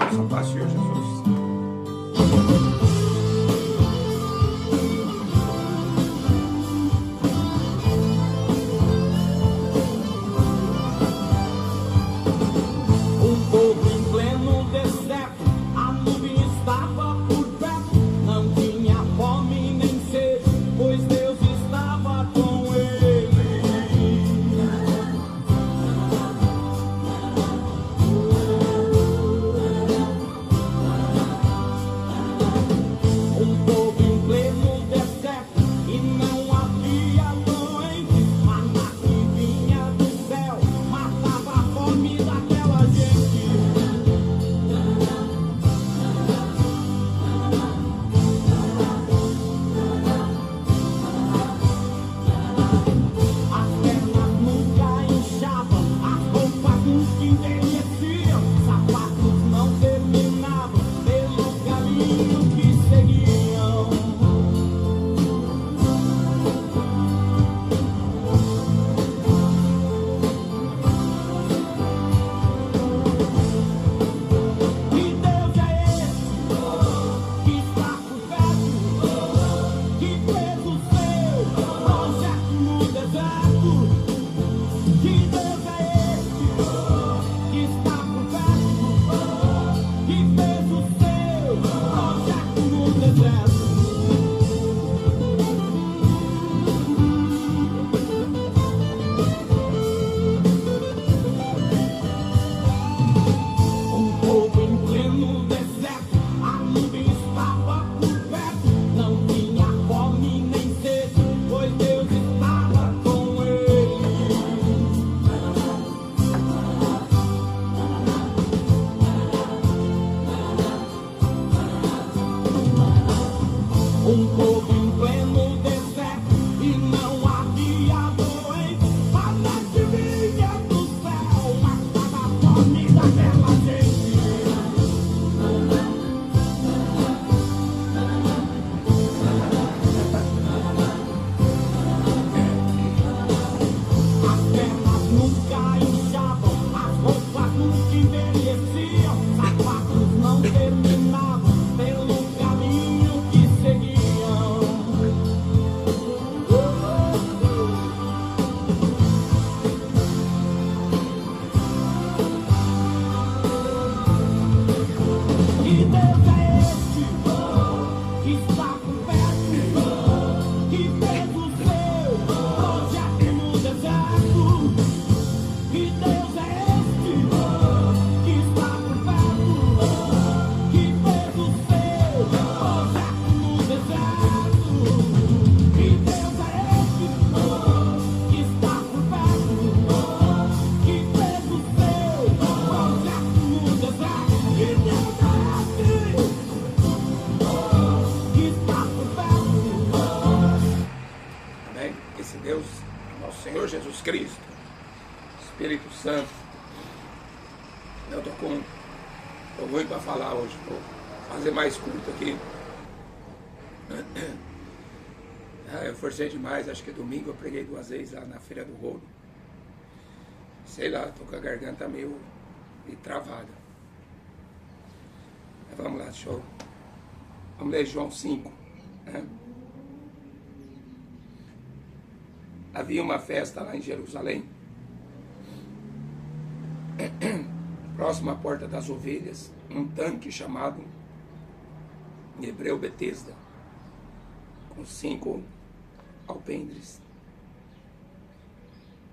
Graça, paz, Senhor Jesus. Deus, nosso Senhor Jesus Cristo, Espírito Santo. Eu tô ruim para falar hoje, vou fazer mais curto aqui. Eu forcei demais, acho que domingo eu preguei 2 vezes lá na Feira do Rolo. Sei lá, tô com a garganta meio travada. Mas vamos lá, vamos ler João 5. Né? Havia uma festa lá em Jerusalém, próximo à Porta das Ovelhas, um tanque chamado, em hebreu, Betesda, com 5 alpendres.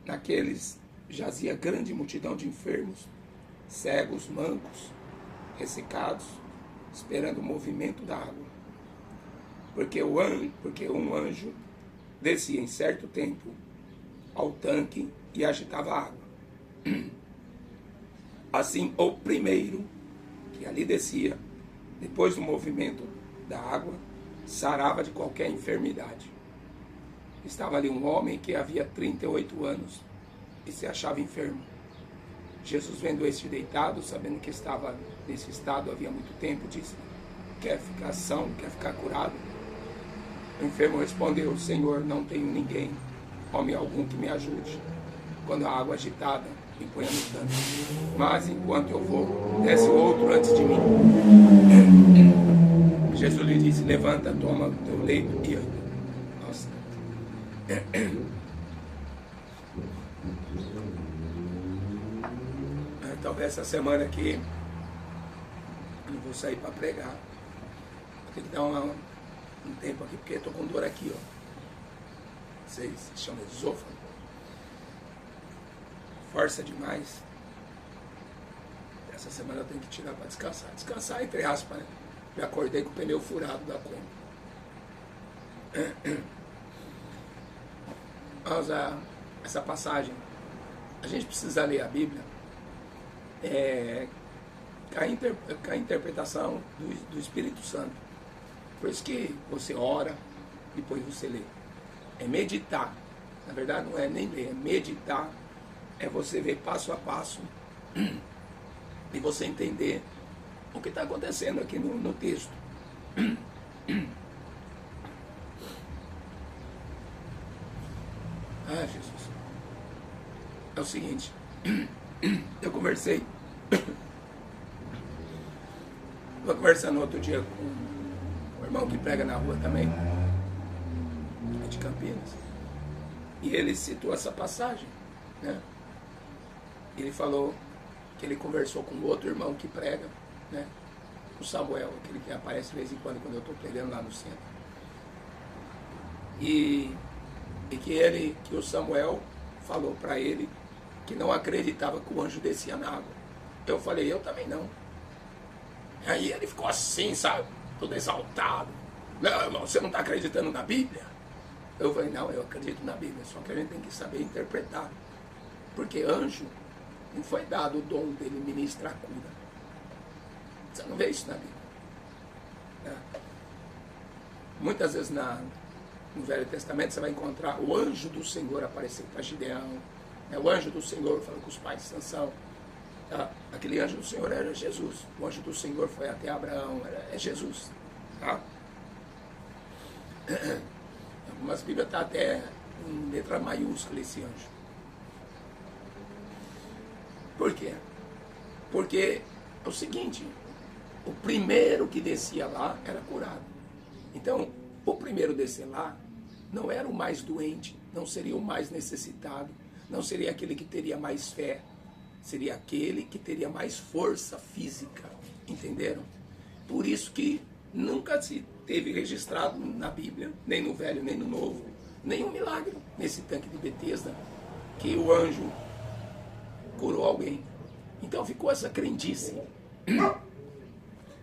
Naqueles jazia grande multidão de enfermos, cegos, mancos, ressecados, esperando o movimento da água. Porque um anjo descia em certo tempo ao tanque e agitava a água. Assim, o primeiro que ali descia, depois do movimento da água, sarava de qualquer enfermidade. Estava ali um homem que havia 38 anos e se achava enfermo. Jesus, vendo este deitado, sabendo que estava nesse estado havia muito tempo, disse: quer ficar são, quer ficar curado? O enfermo respondeu: Senhor, não tenho ninguém, homem algum, que me ajude, quando a água agitada me ponha no tanque. Mas enquanto eu vou, desce outro antes de mim. Jesus lhe disse, levanta, toma o teu leito e anda. Nossa. Talvez essa semana aqui eu não vou sair para pregar. Vou ter que dar um tempo aqui, porque eu tô com dor aqui, ó. Vocês chamam de esôfago. Força demais. Essa semana eu tenho que tirar para descansar. Descansar entre aspas, né? Me acordei com o pneu furado da Kombi. Vamos a essa passagem. A gente precisa ler a Bíblia com a interpretação do Espírito Santo. Por isso que você ora, depois você lê. É meditar. Na verdade não é nem ler, é meditar. É você ver passo a passo e você entender o que está acontecendo aqui no texto. Ah, Jesus. É o seguinte, eu conversei, estava conversando outro dia com um irmão que prega na rua também, de Campinas, e ele citou essa passagem, né? Ele falou que ele conversou com outro irmão que prega, né? O Samuel, aquele que aparece de vez em quando eu estou pregando lá no centro. E que o Samuel falou para ele que não acreditava que o anjo descia na água. Eu falei, eu também não. Aí ele ficou assim, sabe? Todo exaltado. Não, irmão, você não está acreditando na Bíblia? Eu falei, não, eu acredito na Bíblia, só que a gente tem que saber interpretar. Porque anjo não foi dado o dom dele ministrar a cura. Você não vê isso na Bíblia. Muitas vezes no Velho Testamento você vai encontrar o anjo do Senhor aparecendo para Gideão. O anjo do Senhor falou com os pais de Sansão. Aquele anjo do Senhor era Jesus. O anjo do Senhor foi até Abraão. É Jesus. Tá? Algumas Bíblias estão até em letra maiúscula esse anjo. Por quê? Porque é o seguinte, o primeiro que descia lá era curado. Então, o primeiro descer lá não era o mais doente, não seria o mais necessitado, não seria aquele que teria mais fé, seria aquele que teria mais força física, entenderam? Por isso que nunca se teve registrado na Bíblia, nem no Velho, nem no Novo, nenhum milagre nesse tanque de Betesda, que o anjo curou alguém. Então ficou essa crendice.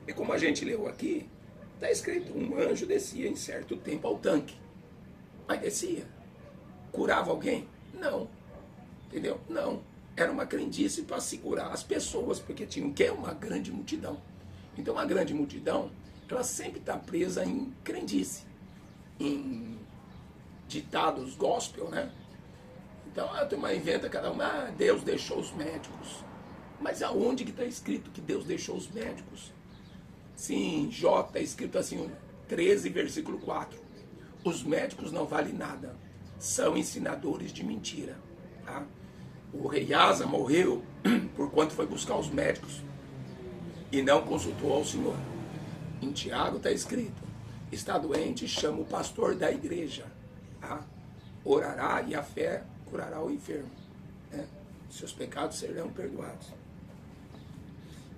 E como a gente leu aqui, está escrito, um anjo descia em certo tempo ao tanque. Mas descia. Curava alguém? Não. Entendeu? Não. Era uma crendice para segurar as pessoas, porque tinha o quê? Uma grande multidão. Então uma grande multidão, ela sempre está presa em crendice, em ditados gospel, né? Então a turma inventa cada uma, Deus deixou os médicos. Mas aonde que está escrito que Deus deixou os médicos? Sim, Jó está escrito assim, 13, versículo 4. Os médicos não valem nada, são ensinadores de mentira. Tá? O rei Asa morreu porquanto foi buscar os médicos e não consultou ao Senhor. Em Tiago está escrito, está doente, chama o pastor da igreja. Tá? Orará e a fé curará o enfermo. Né? Seus pecados serão perdoados.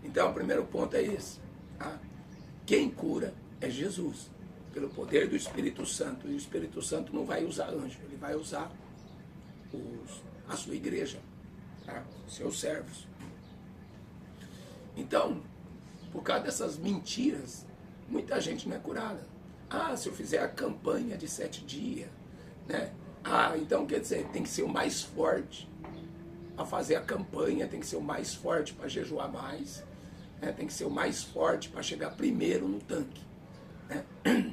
Então, o primeiro ponto é esse. Tá? Quem cura é Jesus, pelo poder do Espírito Santo. E o Espírito Santo não vai usar anjo, ele vai usar a sua igreja, tá? Seus servos. Então, por causa dessas mentiras, muita gente não é curada. Ah, se eu fizer a campanha de 7 dias, né? Ah, então quer dizer, tem que ser o mais forte a fazer a campanha, tem que ser o mais forte para jejuar mais, né? Tem que ser o mais forte para chegar primeiro no tanque. Né?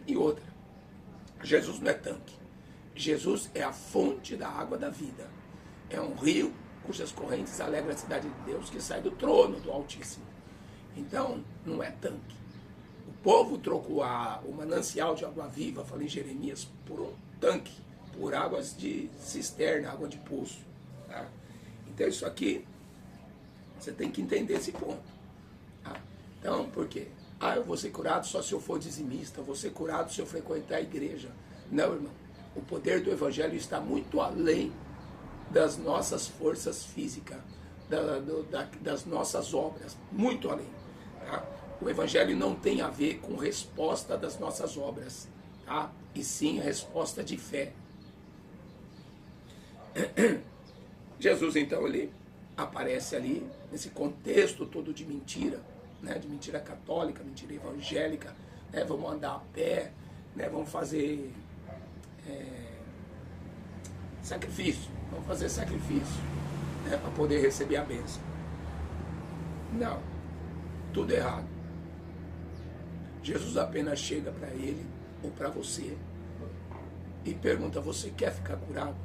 E outra, Jesus não é tanque. Jesus é a fonte da água da vida. É um rio cujas correntes alegram a cidade de Deus, que sai do trono do Altíssimo. Então, não é tanque. O povo trocou o manancial de água viva, falei em Jeremias, por um tanque, por águas de cisterna, água de poço. Tá? Então, isso aqui Você tem que entender esse ponto. Tá? Então, por quê? Eu vou ser curado só se eu for dizimista, eu vou ser curado se eu frequentar a igreja. Não, irmão. O poder do Evangelho está muito além das nossas forças físicas, das nossas obras, muito além. Tá? O Evangelho não tem a ver com resposta das nossas obras, tá? E sim resposta de fé. Jesus, então, ele aparece ali, nesse contexto todo de mentira, né? De mentira católica, mentira evangélica, né? Vamos andar a pé, né? Vamos fazer sacrifício, vamos fazer sacrifício, né? Para poder receber a bênção. Não, tudo errado. Jesus apenas chega para ele ou para você e pergunta: você quer ficar curado?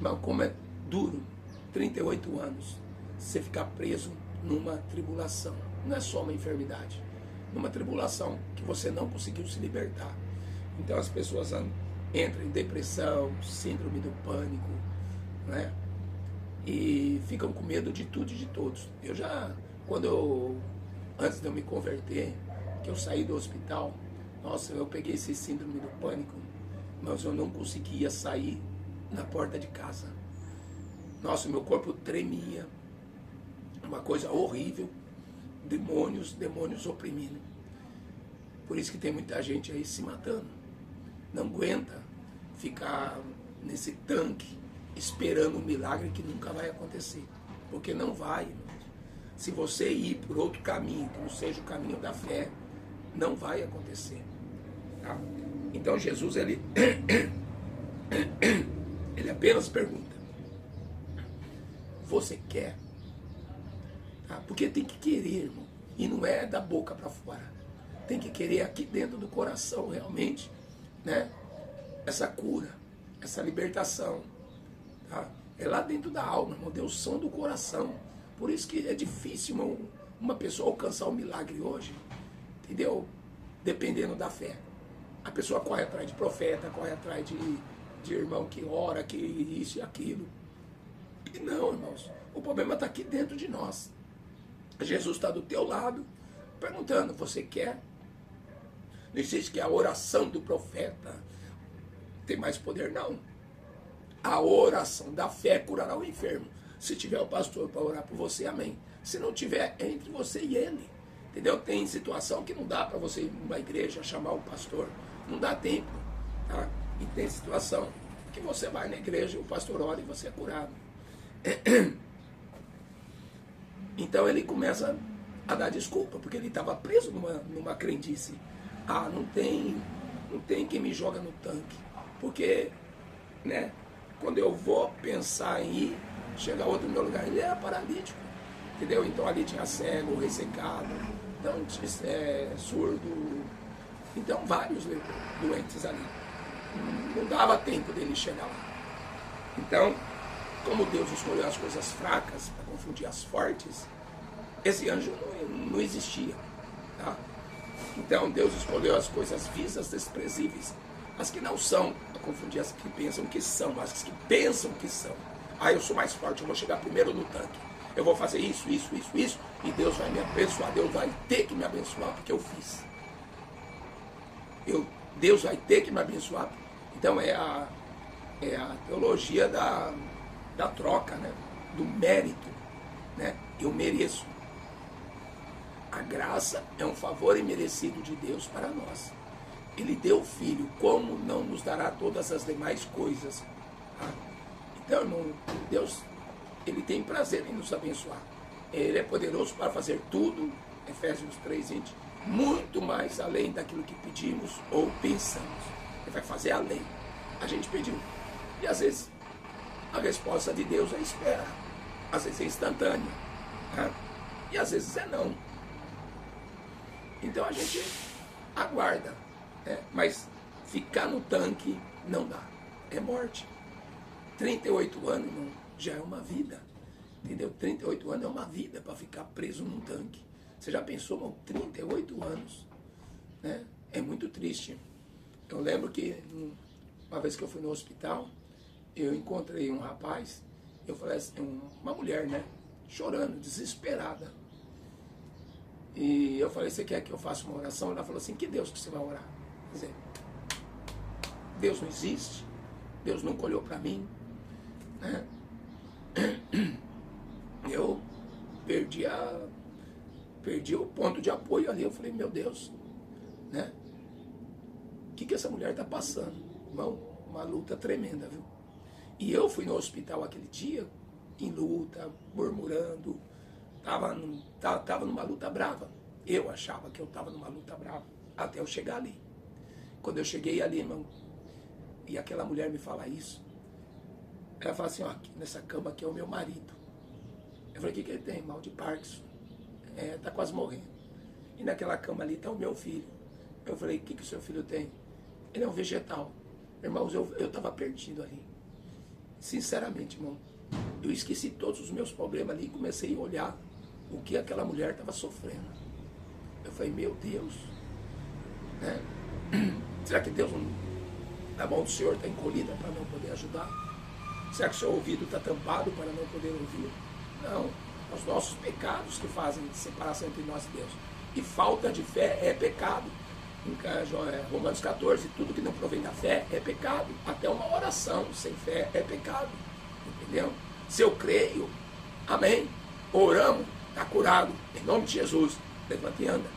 Mas como é duro, 38 anos, você ficar preso numa tribulação. Não é só uma enfermidade, numa tribulação que você não conseguiu se libertar. Então as pessoas entram em depressão, síndrome do pânico, né? E ficam com medo de tudo e de todos. Eu já, antes de eu me converter, que eu saí do hospital, nossa, eu peguei esse síndrome do pânico, mas eu não conseguia sair na porta de casa. Nossa, meu corpo tremia, uma coisa horrível, demônios oprimindo. Por isso que tem muita gente aí se matando. Não aguenta ficar nesse tanque esperando um milagre que nunca vai acontecer, porque não vai, irmão. Se você ir por outro caminho, que não seja o caminho da fé, não vai acontecer. Tá? Então Jesus, ele apenas pergunta: você quer? Tá? Porque tem que querer, irmão. E não é da boca para fora. Tem que querer aqui dentro do coração, realmente, né? Essa cura, essa libertação. Tá? É lá dentro da alma, irmão. Deus som do coração. Por isso que é difícil, irmão, uma pessoa alcançar um milagre hoje, entendeu? Dependendo da fé. A pessoa corre atrás de profeta, corre atrás de irmão que ora, que isso e aquilo. E não, irmãos, o problema está aqui dentro de nós. Jesus está do teu lado, perguntando: você quer? Não existe que a oração do profeta tem mais poder, não. A oração da fé curará o enfermo. Se tiver o pastor para orar por você, amém. Se não tiver, é entre você e ele. Entendeu? Tem situação que não dá para você ir numa igreja chamar o pastor. Não dá tempo. Tá? E tem situação que você vai na igreja, o pastor ora e você é curado. Então ele começa a dar desculpa, porque ele estava preso numa crendice. Não tem quem me joga no tanque. Porque, né, quando eu vou pensar em ir, chega outro no meu lugar, ele era paralítico. Entendeu? Então ali tinha cego, ressecado, então, surdo. Então vários doentes ali. Não dava tempo dele chegar lá. Então, como Deus escolheu as coisas fracas para confundir as fortes, esse anjo não existia. Tá? Então Deus escolheu as coisas visas, desprezíveis, as que não são, para confundir as que pensam que são, as que pensam que são. Eu sou mais forte, eu vou chegar primeiro no tanque. Eu vou fazer isso, e Deus vai me abençoar. Deus vai ter que me abençoar porque eu fiz. Deus vai ter que me abençoar. Então é a teologia da troca, né? Do mérito, né? Eu mereço. A graça é um favor imerecido de Deus para nós. Ele deu o Filho, como não nos dará todas as demais coisas? Tá? Então, irmão, Deus, ele tem prazer em nos abençoar. Ele é poderoso para fazer tudo, Efésios 3:20, muito mais além daquilo que pedimos ou pensamos. Ele vai fazer além. A gente pediu. E às vezes a resposta de Deus é espera. Às vezes é instantânea. Né? E às vezes é não. Então a gente aguarda. Né? Mas ficar no tanque não dá. É morte. 38 anos, irmão, já é uma vida. Entendeu? 38 anos é uma vida para ficar preso num tanque. Você já pensou, irmão, 38 anos? Né? É muito triste. Eu lembro que uma vez que eu fui no hospital, eu encontrei um rapaz, eu falei assim, uma mulher, né? chorando, desesperada. E eu falei, você quer que eu faça uma oração? Ela falou assim, que Deus que você vai orar? Quer dizer, Deus não existe, Deus nunca olhou para mim, né? Eu perdi o ponto de apoio ali. Eu falei, meu Deus, né? O que essa mulher está passando? Irmão, uma luta tremenda, viu? E eu fui no hospital aquele dia, em luta, murmurando, tava numa luta brava. Eu achava que eu estava numa luta brava, até eu chegar ali. Quando eu cheguei ali, irmão, e aquela mulher me fala isso, ela fala assim, ó, aqui nessa cama aqui é o meu marido. Eu falei, o que ele tem? Mal de Parkinson. Tá quase morrendo. E naquela cama ali tá o meu filho. Eu falei, o que o seu filho tem? Ele é um vegetal. Irmãos, eu estava perdido ali. Sinceramente, irmão, eu esqueci todos os meus problemas ali e comecei a olhar o que aquela mulher estava sofrendo. Eu falei, meu Deus, né? Será que Deus, a mão do Senhor está encolhida para não poder ajudar? Será que o seu ouvido está tampado para não poder ouvir? Não, os nossos pecados que fazem separação entre nós e Deus. E falta de fé é pecado. Romanos 14, tudo que não provém da fé é pecado. Até uma oração sem fé é pecado. Entendeu? Se eu creio, amém, oramos, está curado, em nome de Jesus, levanta e anda.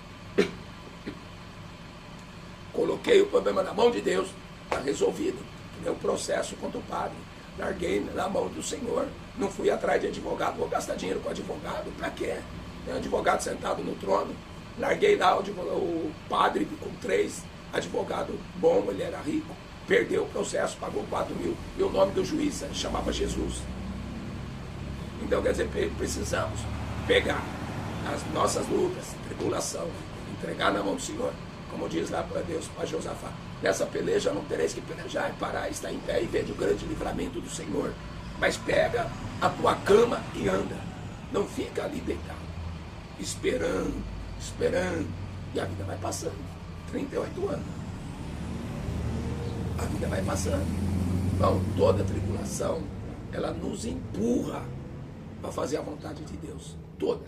Coloquei o problema na mão de Deus, está resolvido. Meu processo contra o padre, larguei na mão do Senhor. Não fui atrás de advogado, vou gastar dinheiro com advogado, para quê? Tem um advogado sentado no trono. Larguei lá o padre com 3 advogados bom, ele era rico, perdeu o processo, pagou 4 mil, e o nome do juiz chamava Jesus. Então, quer dizer, precisamos pegar as nossas lutas, tribulação, entregar na mão do Senhor, como diz lá para Deus, para Josafá, nessa peleja não tereis que pelejar, parar, estar em pé e ver o grande livramento do Senhor, mas pega a tua cama e anda, não fica ali deitado, esperando, e a vida vai passando. 38 anos. A vida vai passando. Então, toda tribulação, ela nos empurra para fazer a vontade de Deus. Toda.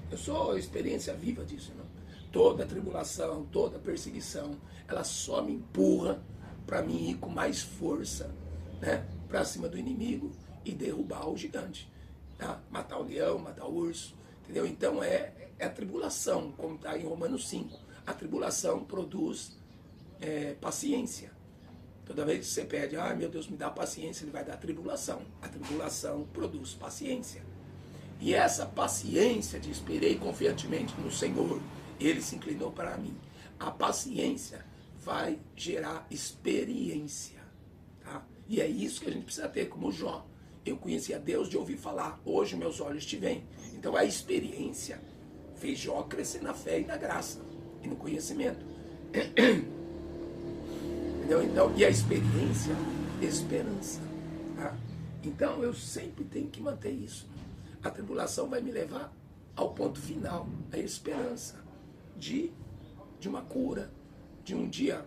Eu sou experiência viva disso, irmão. Toda tribulação, toda perseguição, ela só me empurra para mim ir com mais força, né, para cima do inimigo e derrubar o gigante. Tá? Matar o leão, matar o urso. Entendeu? Então é a tribulação, como está em Romanos 5. A tribulação produz paciência. Toda vez que você pede, meu Deus, me dá paciência, ele vai dar tribulação. A tribulação produz paciência. E essa paciência de esperei confiantemente no Senhor, ele se inclinou para mim. A paciência vai gerar experiência. Tá? E é isso que a gente precisa ter, como Jó. Eu conhecia Deus de ouvir falar, hoje meus olhos te veem. Então a experiência fez Jó crescer na fé e na graça e no conhecimento. Entendeu? Então, e a experiência, esperança. Tá? Então eu sempre tenho que manter isso. A tribulação vai me levar ao ponto final, a esperança de uma cura, de um dia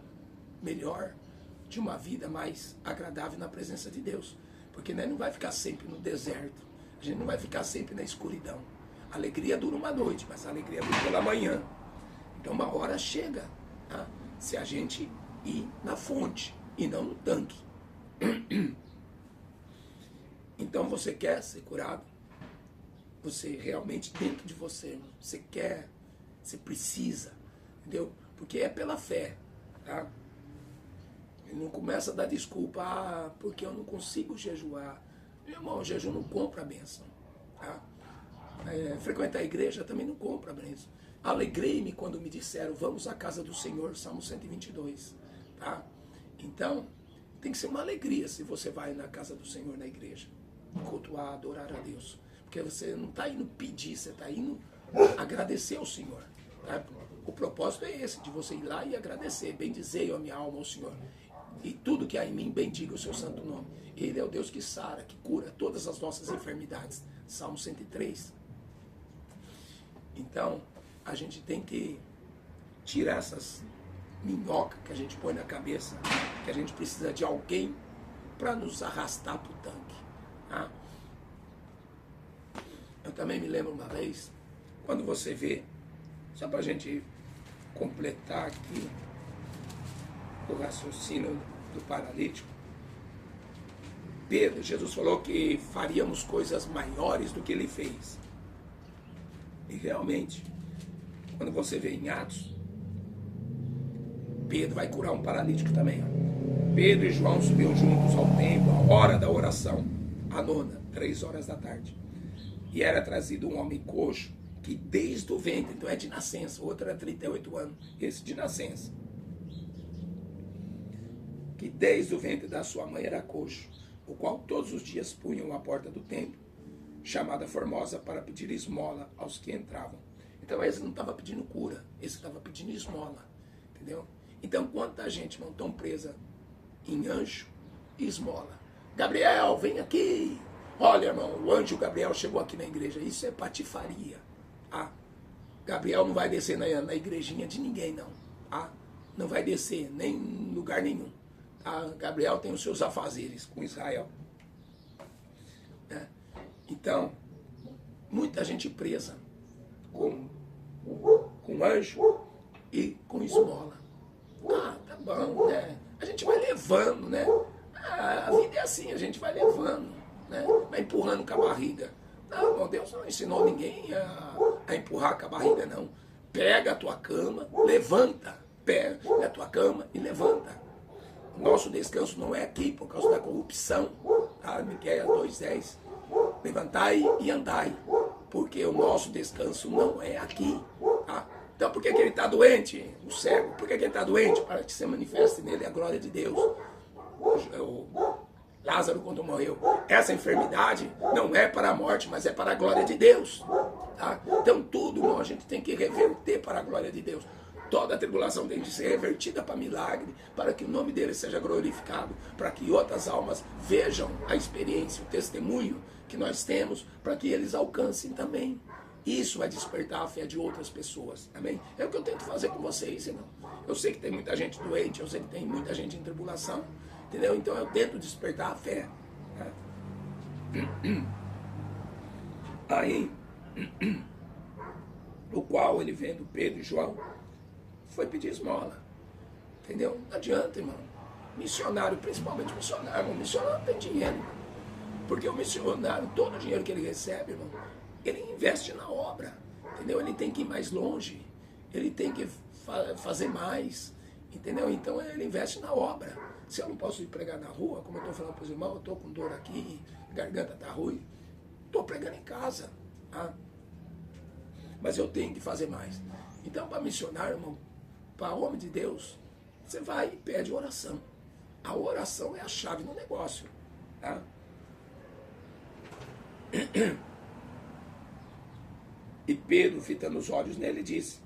melhor, de uma vida mais agradável na presença de Deus. Porque nós não vai ficar sempre no deserto, a gente não vai ficar sempre na escuridão. A alegria dura uma noite, mas a alegria dura pela manhã. Então uma hora chega, tá? Se a gente ir na fonte e não no tanque. Então você quer ser curado? Você realmente dentro de você, você quer, você precisa, entendeu? Porque é pela fé, tá? Ele não começa a dar desculpa, porque eu não consigo jejuar. Meu irmão, o jejum não compra a bênção. Tá? Frequentar a igreja também não compra a bênção. Alegrei-me quando me disseram, vamos à casa do Senhor, Salmo 122. Tá? Então, tem que ser uma alegria se você vai na casa do Senhor, na igreja. Cultuar, adorar a Deus. Porque você não está indo pedir, você está indo agradecer ao Senhor. Tá? O propósito é esse, de você ir lá e agradecer. Bendizei a minha alma ao Senhor. E tudo que há em mim, bendiga o seu santo nome. Ele é o Deus que sara, que cura todas as nossas enfermidades. Salmo 103. Então, a gente tem que tirar essas minhocas que a gente põe na cabeça, que a gente precisa de alguém para nos arrastar para o tanque. Tá? também me lembro uma vez, quando você vê, só para a gente completar aqui o raciocínio do paralítico, Pedro, Jesus falou que faríamos coisas maiores do que ele fez. E realmente, quando você vê em Atos, Pedro vai curar um paralítico também. Pedro e João subiam juntos ao templo, à hora da oração, a nona, 3 horas da tarde. E era trazido um homem coxo, que desde o ventre, então é de nascença, o outro era 38 anos, esse de nascença, que desde o ventre da sua mãe era coxo, o qual todos os dias punham à porta do templo, chamada Formosa, para pedir esmola aos que entravam. Então esse não estava pedindo cura, esse estava pedindo esmola, entendeu? Então quanta gente não estão presa em anjo e esmola. Gabriel, vem aqui. Olha, irmão, o anjo Gabriel chegou aqui na igreja. Isso é patifaria. Ah, Gabriel não vai descer na igrejinha de ninguém, não. Ah, não vai descer nem em lugar nenhum. Ah, Gabriel tem os seus afazeres com Israel. Então, muita gente presa com anjo e com esmola. Ah, tá bom, né? A gente vai levando, né? A vida é assim, a gente vai levando, né? Vai empurrando com a barriga. Não, irmão, Deus não ensinou ninguém a empurrar com a barriga, não. Pega a tua cama, levanta. Pega a tua cama e levanta. O nosso descanso não é aqui por causa da corrupção. Tá? Miqueias 2:10. Levantai e andai, porque o nosso descanso não é aqui. Tá? Então por que ele está doente? O cego, por que ele está doente? Para que se manifeste nele a glória de Deus. O Lázaro, quando morreu, essa enfermidade não é para a morte, mas é para a glória de Deus. Tá? Então tudo, irmão, a gente tem que reverter para a glória de Deus. Toda a tribulação tem de ser revertida para milagre, para que o nome dele seja glorificado, para que outras almas vejam a experiência, o testemunho que nós temos, para que eles alcancem também. Isso vai despertar a fé de outras pessoas, amém? É o que eu tento fazer com vocês, irmão. Eu sei que tem muita gente doente, eu sei que tem muita gente em tribulação, entendeu? Então eu tento despertar a fé. Né? Aí, o qual ele vendo Pedro e João, foi pedir esmola, entendeu? Não adianta, irmão. Missionário, principalmente missionário, o missionário não tem dinheiro, porque o missionário, todo o dinheiro que ele recebe, irmão, ele investe na obra, entendeu? Ele tem que ir mais longe, ele tem que fazer mais, entendeu? Então ele investe na obra. Se eu não posso ir pregar na rua, como eu estou falando para os irmãos, eu estou com dor aqui, garganta está ruim, estou pregando em casa, tá? Mas eu tenho que fazer mais. Então, para missionário, irmão, para homem de Deus, você vai e pede oração. A oração é a chave no negócio. Tá? E Pedro, fitando os olhos nele, disse.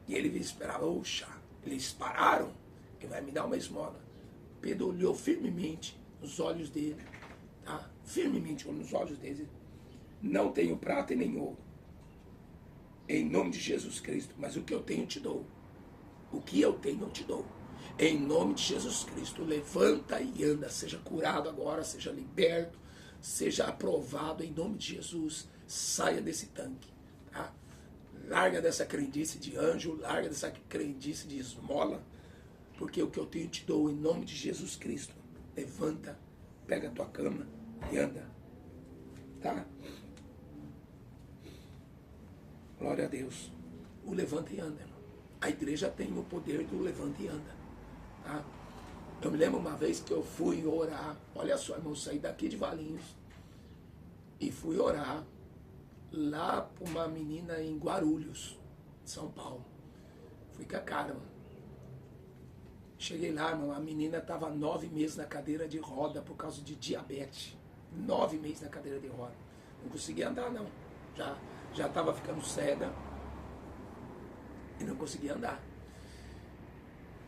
E ele esperava, oxa, eles pararam, que vai me dar uma esmola. Pedro olhou firmemente nos olhos dele. Tá? Firmemente nos olhos dele. Não tenho prata e nem ouro. Em nome de Jesus Cristo, mas o que eu tenho eu te dou. O que eu tenho eu te dou. Em nome de Jesus Cristo, levanta e anda. Seja curado agora, seja liberto, seja aprovado em nome de Jesus. Saia desse tanque. Tá? Larga dessa crendice de anjo, larga dessa crendice de esmola, porque o que eu tenho eu te dou em nome de Jesus Cristo. Levanta, pega a tua cama e anda. Tá? Glória a Deus. O levanta e anda, irmão. A igreja tem o poder do levanta e anda. Tá? Eu me lembro uma vez que eu fui orar. Olha só, irmão, saí daqui de Valinhos e fui orar lá para uma menina em Guarulhos, São Paulo. Fui com a cara, mano. Cheguei lá, irmão, a menina estava 9 meses na cadeira de roda por causa de diabetes. 9 meses na cadeira de roda. Não conseguia andar, não. Já estava ficando cega e não conseguia andar.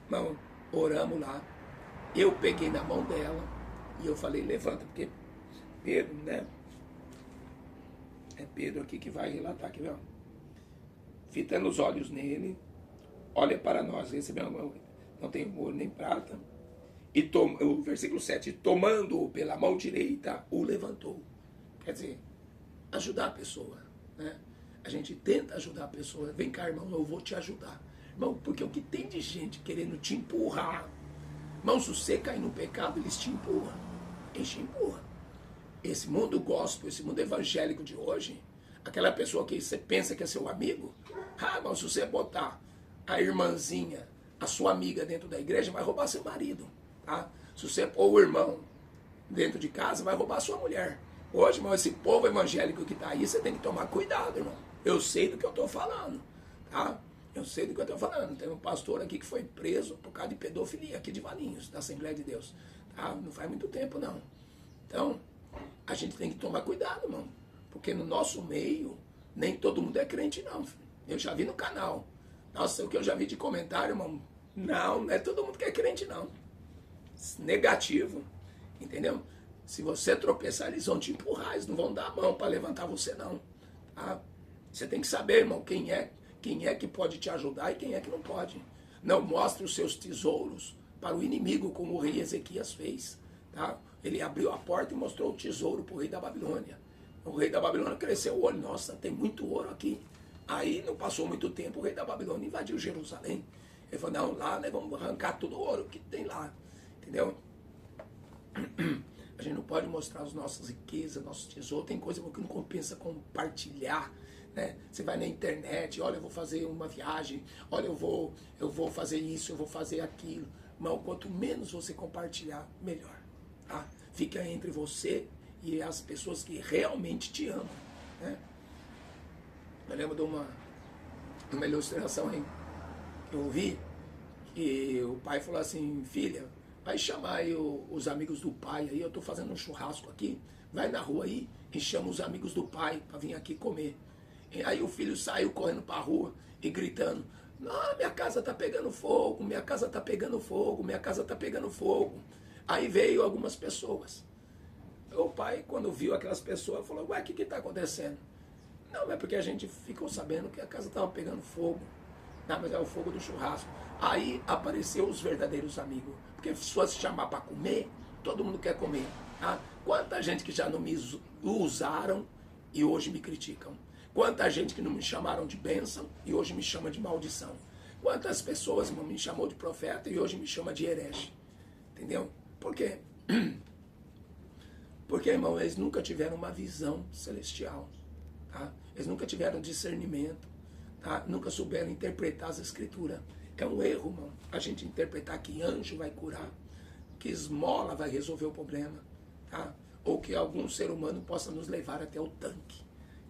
Irmão, oramos lá. Eu peguei na mão dela e eu falei, levanta, porque Pedro, né? É Pedro aqui que vai relatar aqui, ó. Fitando os olhos nele, olha para nós, recebemos, não tem ouro nem prata. E o versículo 7, tomando-o pela mão direita, o levantou. Quer dizer, ajudar a pessoa, né? A gente tenta ajudar a pessoa. Vem cá, irmão, eu vou te ajudar. Irmão, porque o que tem de gente querendo te empurrar, irmão, se você cair no pecado, eles te empurram. Eles te empurram. Esse mundo gospel, esse mundo evangélico de hoje, aquela pessoa que você pensa que é seu amigo, irmão, se você botar a irmãzinha, a sua amiga dentro da igreja, vai roubar seu marido, tá? Se você pôr o irmão dentro de casa, vai roubar sua mulher. Hoje, irmão, esse povo evangélico que está aí, você tem que tomar cuidado, irmão. Eu sei do que eu estou falando, tá? Eu sei do que eu estou falando. Tem um pastor aqui que foi preso por causa de pedofilia, aqui de Valinhos, da Assembleia de Deus. Tá? Não faz muito tempo, não. Então, a gente tem que tomar cuidado, irmão. Porque no nosso meio, nem todo mundo é crente, não. Filho. Eu já vi no canal. Nossa, o que eu já vi de comentário, irmão. Não é todo mundo que é crente, não. Negativo. Entendeu? Se você tropeçar, eles vão te empurrar. Eles não vão dar a mão para levantar você, não. Tá? Você tem que saber, irmão, quem é que pode te ajudar e quem é que não pode. Não mostre os seus tesouros para o inimigo, como o rei Ezequias fez. Tá? Ele abriu a porta e mostrou o tesouro para o rei da Babilônia. O rei da Babilônia cresceu o olho. Nossa, tem muito ouro aqui. Aí não passou muito tempo, o rei da Babilônia invadiu Jerusalém. Ele falou, não, lá nós vamos arrancar todo o ouro que tem lá. Entendeu? A gente não pode mostrar as nossas riquezas, nossos tesouros. Tem coisa que não compensa compartilhar. Né? Você vai na internet, olha, eu vou fazer uma viagem, olha, eu vou fazer isso, eu vou fazer aquilo. Mas quanto menos você compartilhar, melhor. Tá? Fica entre você e as pessoas que realmente te amam. Né? Eu lembro de uma ilustração aí que eu ouvi, que o pai falou assim, filha, vai chamar aí os amigos do pai, aí eu estou fazendo um churrasco aqui, vai na rua aí e chama os amigos do pai para vir aqui comer. E aí o filho saiu correndo para a rua e gritando, não, minha casa está pegando fogo, minha casa está pegando fogo, minha casa está pegando fogo. Aí veio algumas pessoas. O pai, quando viu aquelas pessoas, falou, ué, o que está acontecendo? Não, é porque a gente ficou sabendo que a casa estava pegando fogo. Não, mas é o fogo do churrasco. Aí apareceu os verdadeiros amigos. Porque se fosse chamar para comer, todo mundo quer comer. Tá? Quanta gente que já não me usaram e hoje me criticam. Quanta gente que não me chamaram de bênção e hoje me chama de maldição. Quantas pessoas me chamou de profeta e hoje me chama de herege. Entendeu? Por quê? Porque, irmão, eles nunca tiveram uma visão celestial. Tá? Eles nunca tiveram discernimento. Tá? Nunca souberam interpretar as escrituras. É um erro, irmão, a gente interpretar que anjo vai curar, que esmola vai resolver o problema, tá? Ou que algum ser humano possa nos levar até o tanque.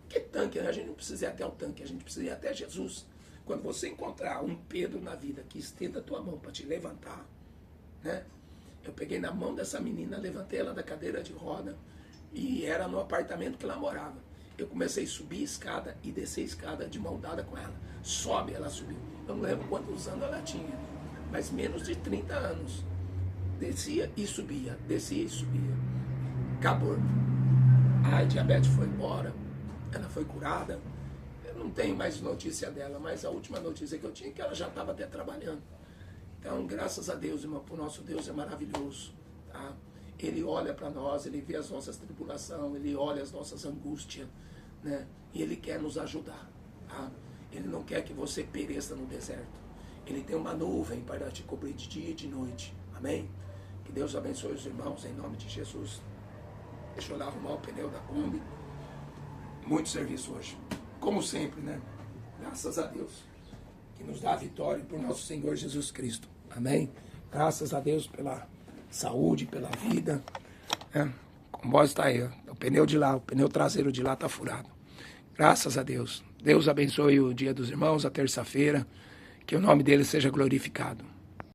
Que tanque? A gente não precisa ir até o tanque, a gente precisa ir até Jesus. Quando você encontrar um Pedro na vida que estenda a tua mão para te levantar, né? Eu peguei na mão dessa menina, levantei ela da cadeira de roda e era no apartamento que ela morava. Eu comecei a subir a escada e descer a escada de mão dada com ela. Sobe, ela subiu. Eu não lembro quantos anos ela tinha, mas menos de 30 anos. Descia e subia, descia e subia. Acabou. A diabetes foi embora, ela foi curada. Eu não tenho mais notícia dela, mas a última notícia que eu tinha é que ela já estava até trabalhando. Então, graças a Deus, irmão, o nosso Deus é maravilhoso. Tá? Ele olha para nós, ele vê as nossas tribulações, ele olha as nossas angústias, né? E ele quer nos ajudar. Tá? Ele não quer que você pereça no deserto. Ele tem uma nuvem para te cobrir de dia e de noite. Amém? Que Deus abençoe os irmãos em nome de Jesus. Deixa eu lá arrumar o pneu da Kombi. Muito serviço hoje. Como sempre, né? Graças a Deus. Que nos dá a vitória por nosso Senhor Jesus Cristo. Amém? Graças a Deus pela saúde, pela vida. Né? Como voz está aí, ó. O pneu de lá, o pneu traseiro de lá está furado. Graças a Deus. Deus abençoe o dia dos irmãos, a terça-feira. Que o nome dele seja glorificado.